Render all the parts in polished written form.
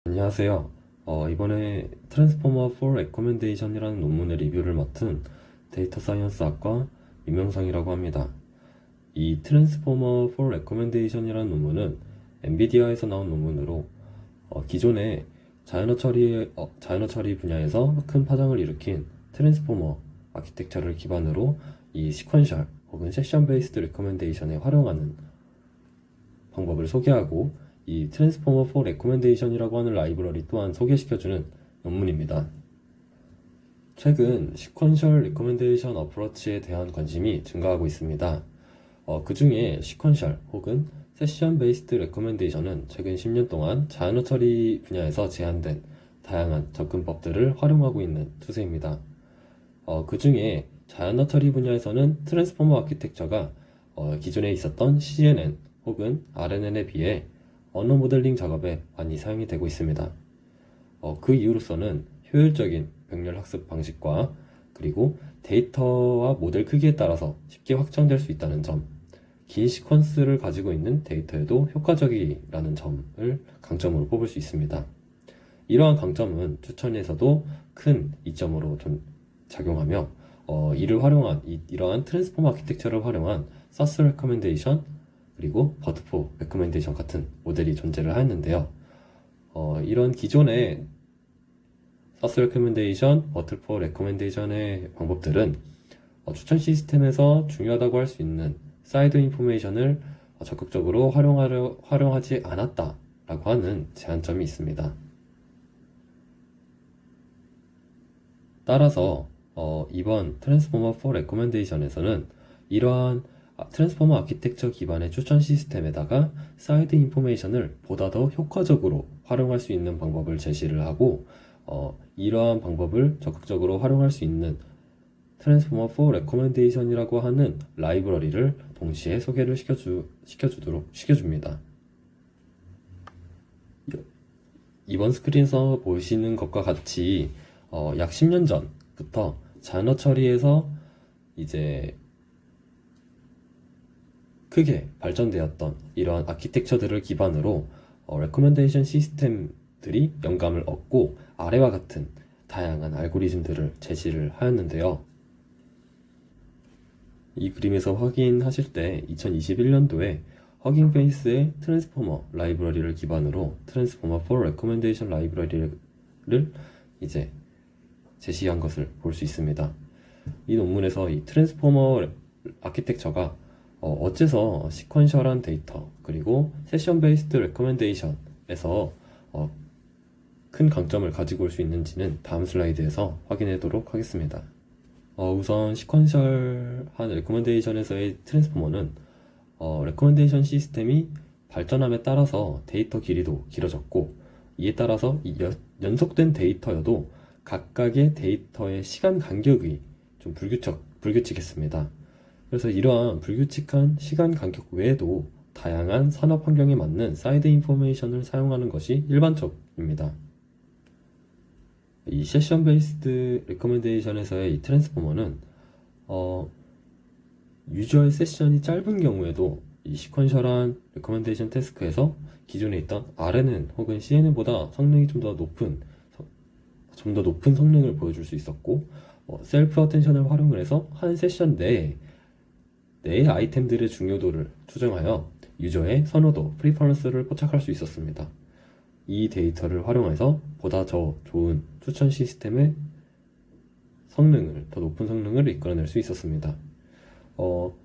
안녕하세요. 이번에 트랜스포머 4 레코멘데이션이라는 논문의 리뷰를 맡은 데이터 사이언스 학과 임명상이라고 합니다. 이 트랜스포머 4 레코멘데이션이라는 논문은 엔비디아에서 나온 논문으로 기존의 자연어 처리 분야에서 큰 파장을 일으킨 트랜스포머 아키텍처를 기반으로 이 시퀀셜 혹은 세션 베이스드 레코멘데이션에 활용하는 방법을 소개하고 이 트랜스포머 4 레코멘데이션이라고 하는 라이브러리 또한 소개시켜주는 논문입니다. 최근 시퀀셜 리커멘데이션 어프로치에 대한 관심이 증가하고 있습니다. 그 중에 시퀀셜 혹은 세션 베이스드 레커멘데이션은 최근 10년 동안 자연어 처리 분야에서 제한된 다양한 접근법들을 활용하고 있는 추세입니다. 그 중에 자연어 처리 분야에서는 트랜스포머 아키텍처가 기존에 있었던 CNN 혹은 RNN에 비해 언어 모델링 작업에 많이 사용이 되고 있습니다. 그 이유로서는 효율적인 병렬 학습 방식과 그리고 데이터와 모델 크기에 따라서 쉽게 확장될 수 있다는 점, 긴 시퀀스를 가지고 있는 데이터에도 효과적이라는 점을 강점으로 뽑을 수 있습니다. 이러한 강점은 추천에서도 큰 이점으로 작용하며 이러한 트랜스포머 아키텍처를 활용한 서스 레커멘데이션 그리고 버트포 레커멘데이션 같은 모델이 존재를 하였는데요. 이런 기존의 서스 레커멘데이션, 버트포 레커멘데이션의 방법들은 추천 시스템에서 중요하다고 할 수 있는 사이드 인포메이션을 적극적으로 활용하지 않았다라고 하는 제한점이 있습니다. 따라서 이번 트랜스포머 4 레커멘데이션에서는 이러한 트랜스포머 아키텍처 기반의 추천 시스템에다가 사이드 인포메이션을 보다 더 효과적으로 활용할 수 있는 방법을 제시를 하고 이러한 방법을 적극적으로 활용할 수 있는 트랜스포머 4 레커멘데이션이라고 하는 라이브러리를 동시에 소개를 시켜줍니다. 이번 스크린에서 보시는 것과 같이 약 10년 전부터 자연어 처리에서 이제 크게 발전되었던 이러한 아키텍처들을 기반으로 레커멘데이션 시스템들이 영감을 얻고 아래와 같은 다양한 알고리즘들을 제시를 하였는데요. 이 그림에서 확인하실 때 2021년도에 허깅 페이스의 트랜스포머 라이브러리를 기반으로 트랜스포머 4 레커멘데이션 라이브러리를 이제 제시한 것을 볼 수 있습니다. 이 논문에서 이 트랜스포머 아키텍처가 어째서 시퀀셜한 데이터 그리고 세션 베이스드 레커멘데이션에서 큰 강점을 가지고 올 수 있는지는 다음 슬라이드에서 확인하도록 하겠습니다. 우선 시퀀셜한 레커멘데이션에서의 트랜스포머는 레커멘데이션 시스템이 발전함에 따라서 데이터 길이도 길어졌고 이에 따라서 연속된 데이터여도 각각의 데이터의 시간 간격이 좀 불규칙했습니다. 그래서 이러한 불규칙한 시간 간격 외에도 다양한 산업 환경에 맞는 사이드 인포메이션을 사용하는 것이 일반적입니다. 이 세션 베이스드 레커멘데이션에서의 이 트랜스포머는 유저의 세션이 짧은 경우에도 이 시퀀셜한 레커멘데이션 태스크에서 기존에 있던 RNN 혹은 CNN보다 성능이 좀 더 높은 성능을 보여줄 수 있었고 셀프 어텐션을 활용을 해서 한 세션 내에 아이템들의 중요도를 추정하여 유저의 선호도, 프리퍼런스를 포착할 수 있었습니다. 이 데이터를 활용해서 보다 더 좋은 추천 시스템의 더 높은 성능을 이끌어낼 수 있었습니다.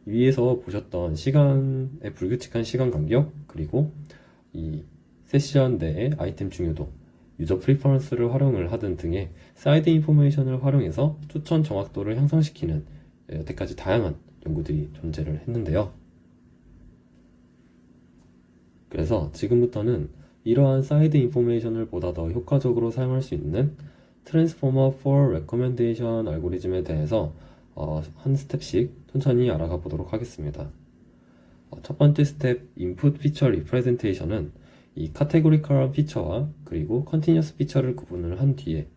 위에서 보셨던 시간의 불규칙한 시간 간격, 그리고 이 세션 내의 아이템 중요도, 유저 프리퍼런스를 활용을 하든 등의 사이드 인포메이션을 활용해서 추천 정확도를 향상시키는 여태까지 다양한 연구들이 존재를 했는데요. 그래서 지금부터는 이러한 사이드 인포메이션을 보다 더 효과적으로 사용할 수 있는 트랜스포머 4 레커멘데이션 알고리즘에 대해서 한 스텝씩 천천히 알아가 보도록 하겠습니다. 첫 번째 스텝 인풋 피처 리프레젠테이션은 이 카테고리컬한 피처와 그리고 컨티뉴어스 피처를 구분을 한 뒤에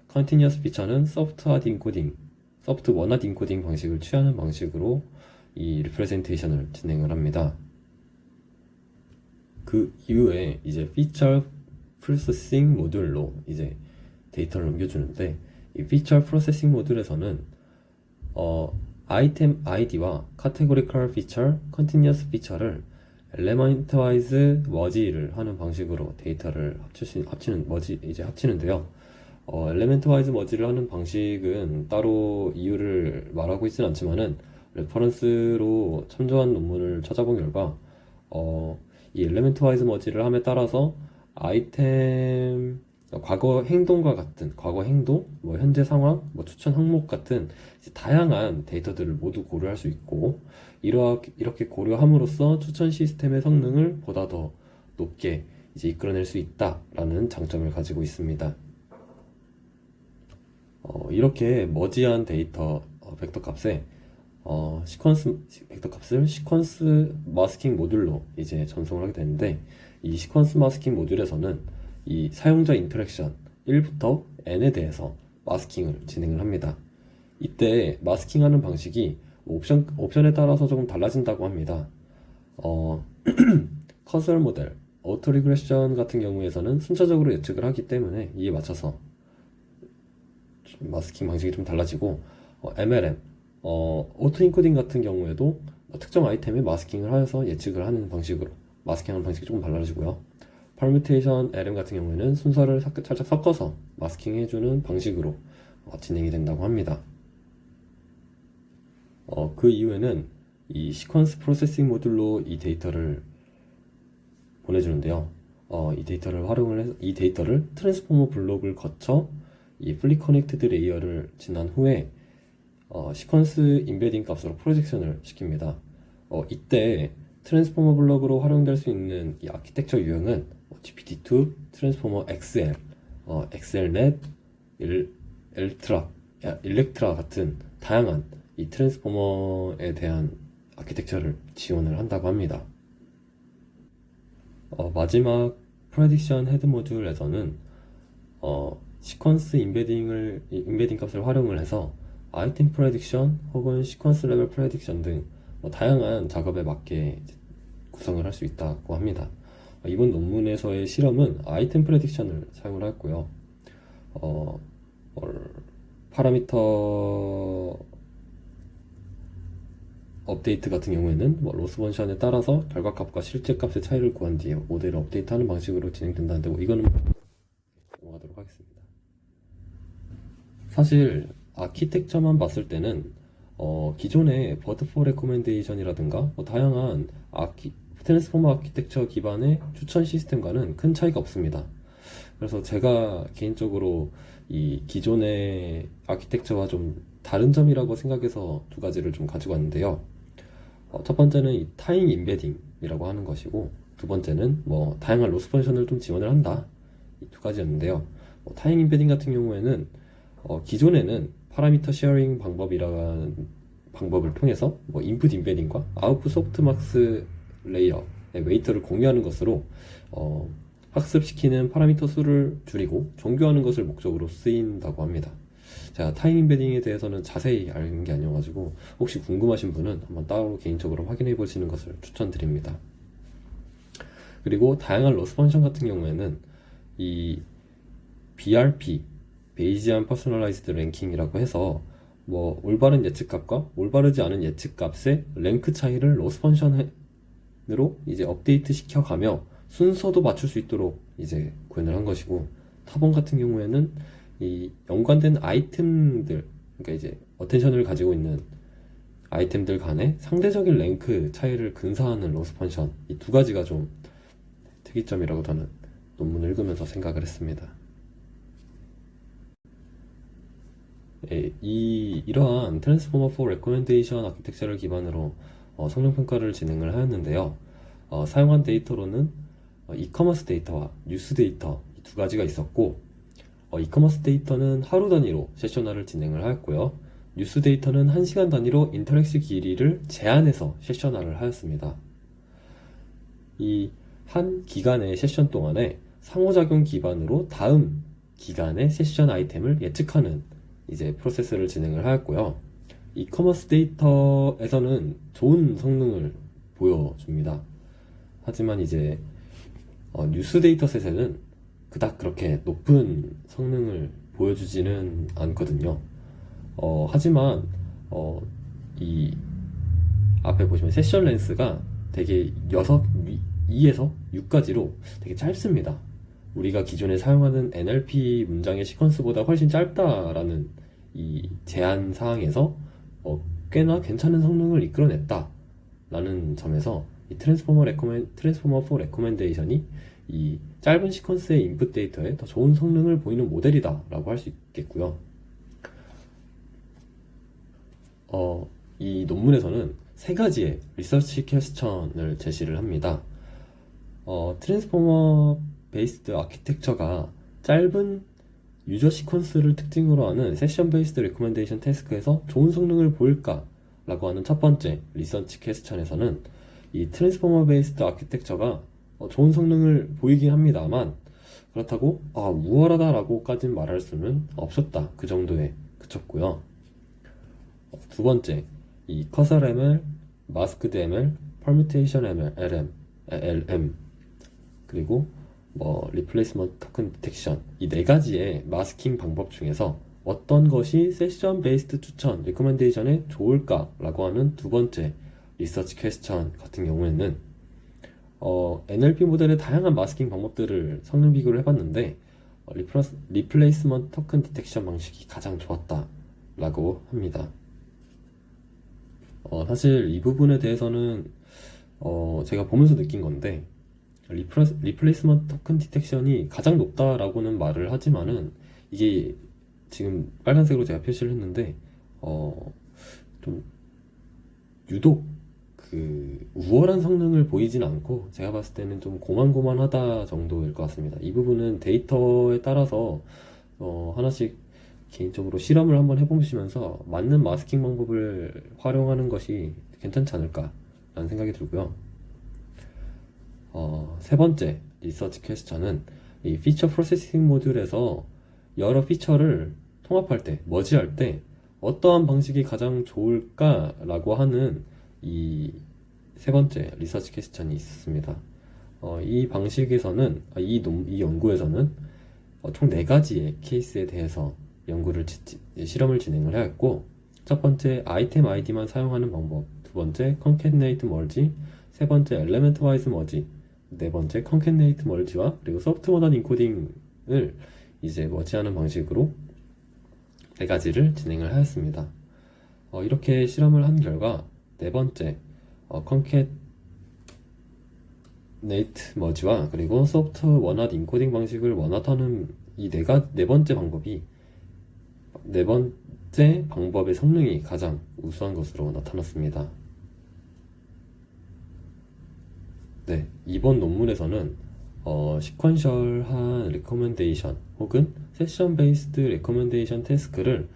컨티뉴어스 피처는 소프트 원화 인코딩 방식을 취하는 방식으로 이 리프레젠테이션을 진행을 합니다. 그 이후에 이제 피처 프로세싱 모듈로 이제 데이터를 넘겨주는데, 이 피처 프로세싱 모듈에서는 아이템 아이디와 카테고리컬 피처, 컨티뉴어스 피처를 엘레먼트 와이즈 머지를 하는 방식으로 데이터를 합치는데요. 엘레멘트 와이즈 머지를 하는 방식은 따로 이유를 말하고 있진 않지만은, 레퍼런스로 참조한 논문을 찾아본 결과 이 엘레멘트 와이즈 머지를 함에 따라서 아이템 과거 행동과 같은 과거 행동, 뭐 현재 상황, 뭐 추천 항목 같은 이제 다양한 데이터들을 모두 고려할 수 있고, 이렇게 고려함으로써 추천 시스템의 성능을 보다 더 높게 이제 이끌어낼 수 있다라는 장점을 가지고 있습니다. 이렇게 머지한 데이터 벡터 값에 벡터 값을 시퀀스 마스킹 모듈로 이제 전송을 하게 되는데, 이 시퀀스 마스킹 모듈에서는 이 사용자 인터랙션 1부터 n에 대해서 마스킹을 진행을 합니다. 이때 마스킹하는 방식이 옵션에 따라서 조금 달라진다고 합니다. 커설 모델, 오토 리그레션 같은 경우에서는 순차적으로 예측을 하기 때문에 이에 맞춰서 마스킹 방식이 좀 달라지고, MLM, 오토 인코딩 같은 경우에도 특정 아이템에 마스킹을 하여서 예측을 하는 방식으로 마스킹하는 방식이 조금 달라지고요. 퍼뮤테이션 LM 같은 경우에는 순서를 살짝 섞어서 마스킹 해주는 방식으로 진행이 된다고 합니다. 그 이후에는 이 시퀀스 프로세싱 모듈로 이 데이터를 보내주는데요. 이 데이터를 트랜스포머 블록을 거쳐 이 풀리 커넥티드 레이어를 지난 후에 시퀀스 인베딩 값으로 프로젝션을 시킵니다. 이때 트랜스포머 블록으로 활용될 수 있는 이 아키텍처 유형은 GPT-2, 트랜스포머 XL, XLnet, 일렉트라 같은 다양한 이 트랜스포머에 대한 아키텍처를 지원을 한다고 합니다. 마지막 프레딕션 헤드 모듈에서는 시퀀스 인베딩 값을 활용을 해서 아이템 프레딕션 혹은 시퀀스 레벨 프레딕션 등 다양한 작업에 맞게 구성을 할 수 있다고 합니다. 이번 논문에서의 실험은 아이템 프레딕션을 사용을 했고요. 파라미터 업데이트 같은 경우에는 로스 번션에 따라서 결과값과 실제값의 차이를 구한 뒤에 모델을 업데이트하는 방식으로 진행된다는데, 이거는 넘어가도록 하겠습니다. 사실 아키텍처만 봤을 때는 기존의 버드포 레코멘데이션이라든가 다양한 트랜스포머 아키텍처 기반의 추천 시스템과는 큰 차이가 없습니다. 그래서 제가 개인적으로 이 기존의 아키텍처와 좀 다른 점이라고 생각해서 두 가지를 좀 가지고 왔는데요. 첫 번째는 이 타임 인베딩이라고 하는 것이고, 두 번째는 다양한 로스 펀션을 좀 지원을 한다, 이 두 가지였는데요. 타임 인베딩 같은 경우에는 기존에는 파라미터 쉐어링 방법이라는 방법을 통해서 인풋 인베딩과 아웃풋 소프트막스 레이어의 웨이터를 공유하는 것으로 학습시키는 파라미터 수를 줄이고 정교하는 것을 목적으로 쓰인다고 합니다. 제가 타임 인베딩에 대해서는 자세히 아는 게 아니어가지고 혹시 궁금하신 분은 한번 따로 개인적으로 확인해 보시는 것을 추천드립니다. 그리고 다양한 로스 펀션 같은 경우에는 이 BRP, 베이지안 퍼스널라이즈드 랭킹이라고 해서 올바른 예측값과 올바르지 않은 예측값의 랭크 차이를 로스 펀션으로 이제 업데이트 시켜가며 순서도 맞출 수 있도록 이제 구현을 한 것이고, 타번 같은 경우에는 이 연관된 아이템들, 그러니까 이제 어텐션을 가지고 있는 아이템들 간의 상대적인 랭크 차이를 근사하는 로스 펀션, 이 두 가지가 좀 특이점이라고 저는 논문을 읽으면서 생각을 했습니다. 이러한 트랜스포머 4 레코멘데이션 아키텍처를 기반으로 성능평가를 진행을 하였는데요. 사용한 데이터로는 이커머스 데이터와 뉴스 데이터 이 두 가지가 있었고, 이커머스 데이터는 하루 단위로 세셔널을 진행을 하였고요. 뉴스 데이터는 1시간 단위로 인터랙션 길이를 제한해서 세셔널을 하였습니다. 이 한 기간의 세션 동안에 상호작용 기반으로 다음 기간의 세션 아이템을 예측하는 이제 프로세스를 진행을 하였고요. 이커머스 데이터에서는 좋은 성능을 보여줍니다. 하지만 이제 뉴스 데이터셋에는 그닥 그렇게 높은 성능을 보여주지는 않거든요. 하지만 이 앞에 보시면 세션 렌스가 되게 2에서 6까지로 되게 짧습니다. 우리가 기존에 사용하는 NLP 문장의 시퀀스보다 훨씬 짧다라는 이 제한 사항에서 꽤나 괜찮은 성능을 이끌어냈다 라는 점에서 이 트랜스포머 4 레코멘데이션이 이 짧은 시퀀스의 인풋 데이터에 더 좋은 성능을 보이는 모델이다 라고 할 수 있겠고요. 이 논문에서는 세 가지의 리서치 퀘스천을 제시를 합니다. 트랜스포머 베이스드 아키텍처가 짧은 유저 시퀀스를 특징으로 하는 세션 베이스드 레코멘데이션 태스크에서 좋은 성능을 보일까? 라고 하는 첫 번째 리서치 퀘스천에서는 이 트랜스포머 베이스드 아키텍처가 좋은 성능을 보이긴 합니다만 그렇다고 우월하다라고까지는 말할 수는 없었다. 그 정도에 그쳤고요. 두 번째, 이 커설 ML, 마스크드 ML, 퍼뮤테이션 ML, LM, 그리고 리플레이스먼트 토큰 디텍션, 이 네 가지의 마스킹 방법 중에서 어떤 것이 세션 베이스드 추천, 리커멘데이션에 좋을까라고 하는 두 번째 리서치 퀘스천 같은 경우에는 NLP 모델의 다양한 마스킹 방법들을 성능 비교를 해봤는데 리플레이스먼트 토큰 디텍션 방식이 가장 좋았다라고 합니다. 사실 이 부분에 대해서는 제가 보면서 느낀 건데 리플레이스먼트 토큰 디텍션이 가장 높다라고는 말을 하지만은 이게 지금 빨간색으로 제가 표시를 했는데 좀 유독 그 우월한 성능을 보이진 않고 제가 봤을 때는 좀 고만고만하다 정도일 것 같습니다. 이 부분은 데이터에 따라서 하나씩 개인적으로 실험을 한번 해보시면서 맞는 마스킹 방법을 활용하는 것이 괜찮지 않을까 라는 생각이 들고요. 세 번째 리서치 퀘스천은 이 피처 프로세싱 모듈에서 여러 피처를 통합할 때, 머지할 때 어떠한 방식이 가장 좋을까 라고 하는 이 세 번째 리서치 퀘스천이 있습니다. 이 방식에서는 이 연구에서는 총 4가지의 케이스에 대해서 실험을 진행을 하였고, 첫 번째 아이템 아이디만 사용하는 방법, 두 번째 concatenate merge, 세 번째 element wise merge, 네 번째 concatenate merge와 그리고 soft modern encoding을 이제 머지하는 방식으로 4가지를 진행을 하였습니다. 이렇게 실험을 한 결과 네 번째 concatenate merge와 그리고 soft 원핫 인코딩 방식을 원핫하는 이 네 번째 방법이 네 번째 방법의 성능이 가장 우수한 것으로 나타났습니다. 네, 이번 논문에서는 시퀀셜한 레코멘데이션 혹은 세션 베이스드 레코멘데이션 태스크를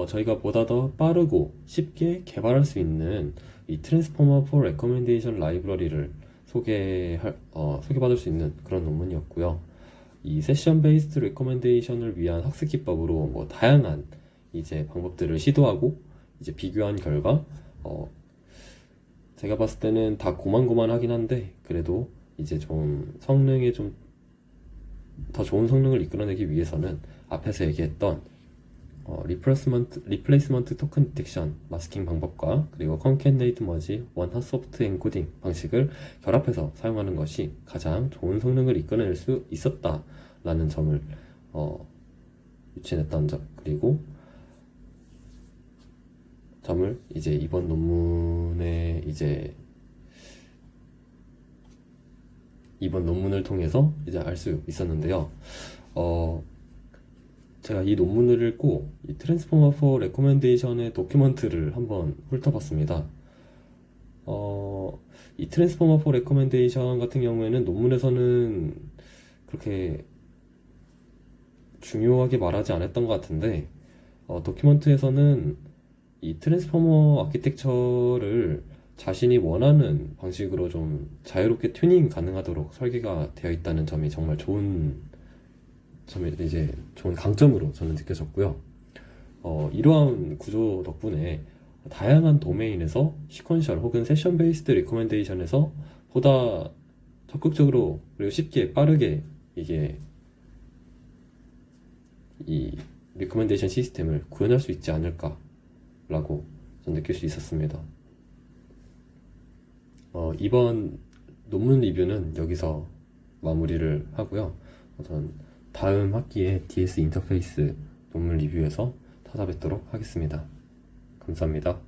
저희가 보다 더 빠르고 쉽게 개발할 수 있는 이 트랜스포머 4 레코멘데이션 라이브러리를 소개받을 수 있는 그런 논문이었고요. 이 세션 베이스드 레코멘데이션을 위한 학습 기법으로 다양한 이제 방법들을 시도하고 이제 비교한 결과 제가 봤을 때는 다 고만고만하긴 한데 그래도 이제 좀 성능에 좀 더 좋은 성능을 이끌어내기 위해서는 앞에서 얘기했던 리플레이스먼트 토큰 디텍션 마스킹 방법과 그리고 concatenate merge 원핫 소프트 엔코딩 방식을 결합해서 사용하는 것이 가장 좋은 성능을 이끌어낼 수 있었다라는 점을 유추했던 점, 그리고 점을 이제 이번 논문에 이번 논문을 통해서 이제 알 수 있었는데요. 제가 이 논문을 읽고 이 트랜스포머 4 레코멘데이션의 도큐먼트를 한번 훑어봤습니다. 이 트랜스포머 4 레코멘데이션 같은 경우에는 논문에서는 그렇게 중요하게 말하지 않았던 것 같은데 도큐먼트에서는 이 트랜스포머 아키텍처를 자신이 원하는 방식으로 좀 자유롭게 튜닝 가능하도록 설계가 되어 있다는 점이 정말 좋은 강점으로 저는 느껴졌고요. 이러한 구조 덕분에 다양한 도메인에서 시퀀셜 혹은 세션 베이스드 리커멘데이션에서 보다 적극적으로 그리고 쉽게 빠르게 이게 이 리커멘데이션 시스템을 구현할 수 있지 않을까라고 전 느낄 수 있었습니다. 이번 논문 리뷰는 여기서 마무리를 하고요. 전 다음 학기에 DS 인터페이스 논문 리뷰에서 찾아뵙도록 하겠습니다. 감사합니다.